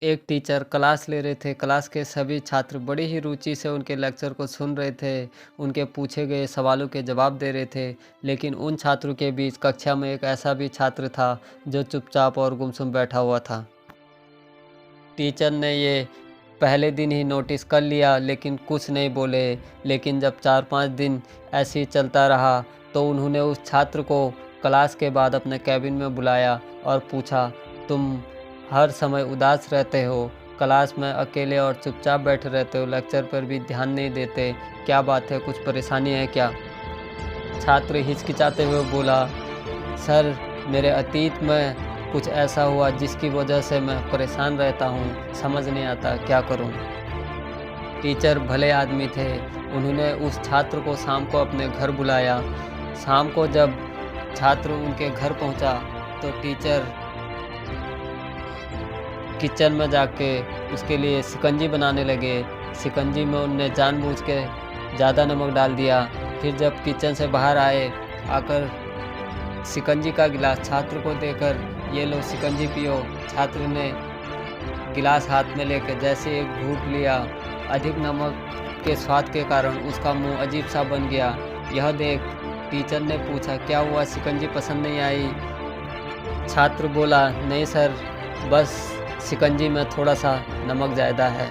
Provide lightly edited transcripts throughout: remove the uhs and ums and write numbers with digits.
एक teacher class ले रहे थे। क्लास के सभी छात्र बड़ी ही रुचि से उनके लेक्चर को सुन रहे थे। उनके पूछे गए सवालों के जवाब दे रहे थे। लेकिन उन छात्रों के बीच कक्षा में एक ऐसा भी छात्र था जो चुपचाप और गुमसुम बैठा हुआ था। टीचर ने ये पहले दिन ही नोटिस कर लिया, लेकिन कुछ नहीं बोले। लेकिन जब 4-5 दिन ऐसे ही चलता रहा तो उन्होंने उस छात्र को क्लास के बाद अपने कैबिन में बुलाया और पूछा, तुम हर समय उदास रहते हो, क्लास में अकेले और चुपचाप बैठे रहते हो, लेक्चर पर भी ध्यान नहीं देते, क्या बात है, कुछ परेशानी है क्या? छात्र हिचकिचाते हुए बोला, सर मेरे अतीत में कुछ ऐसा हुआ जिसकी वजह से मैं परेशान रहता हूँ, समझ नहीं आता क्या करूँ। टीचर भले आदमी थे। उन्होंने उस छात्र को शाम को अपने घर बुलाया। शाम को जब छात्र उनके घर पहुँचा तो टीचर किचन में जाके उसके लिए शिकंजी बनाने लगे। शिकंजी में उनने जानबूझ के ज़्यादा नमक डाल दिया। फिर जब किचन से बाहर आकर शिकंजी का गिलास छात्र को देकर, ये लो शिकंजी पियो, छात्र ने गिलास हाथ में लेकर जैसे एक घूंट लिया। अधिक नमक के स्वाद के कारण उसका मुंह अजीब सा बन गया। यह देख टीचर ने पूछा, क्या हुआ, शिकंजी पसंद नहीं आई? छात्र बोला, नहीं सर, बस शिकंजी में थोड़ा सा नमक ज़्यादा है।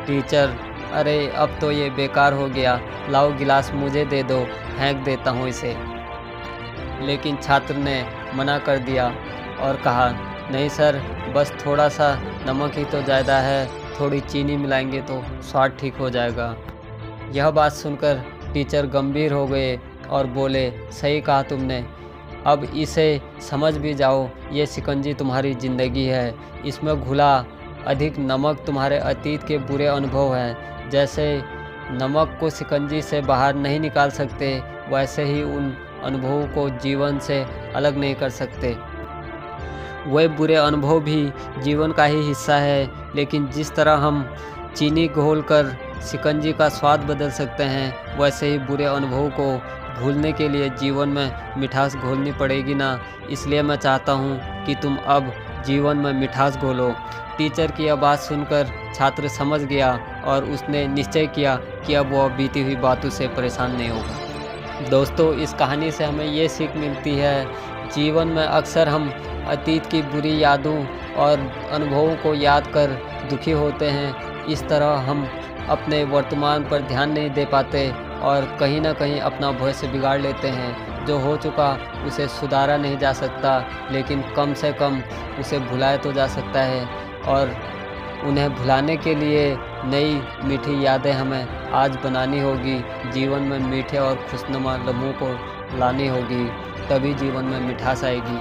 टीचर, अरे अब तो ये बेकार हो गया, लाओ गिलास मुझे दे दो, फेंक देता हूँ इसे। लेकिन छात्र ने मना कर दिया और कहा, नहीं सर, बस थोड़ा सा नमक ही तो ज़्यादा है, थोड़ी चीनी मिलाएंगे तो स्वाद ठीक हो जाएगा। यह बात सुनकर टीचर गंभीर हो गए और बोले, सही कहा तुमने, अब इसे समझ भी जाओ, ये शिकंजी तुम्हारी ज़िंदगी है। इसमें घुला अधिक नमक तुम्हारे अतीत के बुरे अनुभव हैं। जैसे नमक को शिकंजी से बाहर नहीं निकाल सकते, वैसे ही उन अनुभवों को जीवन से अलग नहीं कर सकते। वह बुरे अनुभव भी जीवन का ही हिस्सा है, लेकिन जिस तरह हम चीनी घोलकर शिकंजी का स्वाद बदल सकते हैं, वैसे ही बुरे अनुभवों को भूलने के लिए जीवन में मिठास घोलनी पड़ेगी ना। इसलिए मैं चाहता हूँ कि तुम अब जीवन में मिठास घोलो। टीचर की यह बात सुनकर छात्र समझ गया और उसने निश्चय किया कि अब वह बीती हुई बातों से परेशान नहीं होगा। दोस्तों, इस कहानी से हमें ये सीख मिलती है, जीवन में अक्सर हम अतीत की बुरी यादों और अनुभवों को याद कर दुखी होते हैं। इस तरह हम अपने वर्तमान पर ध्यान नहीं दे पाते और कहीं ना कहीं अपना भविष्य बिगाड़ लेते हैं। जो हो चुका उसे सुधारा नहीं जा सकता, लेकिन कम से कम उसे भुलाया तो जा सकता है। और उन्हें भुलाने के लिए नई मीठी यादें हमें आज बनानी होगी। जीवन में मीठे और खुशनुमा लम्हों को लानी होगी, तभी जीवन में मिठास आएगी।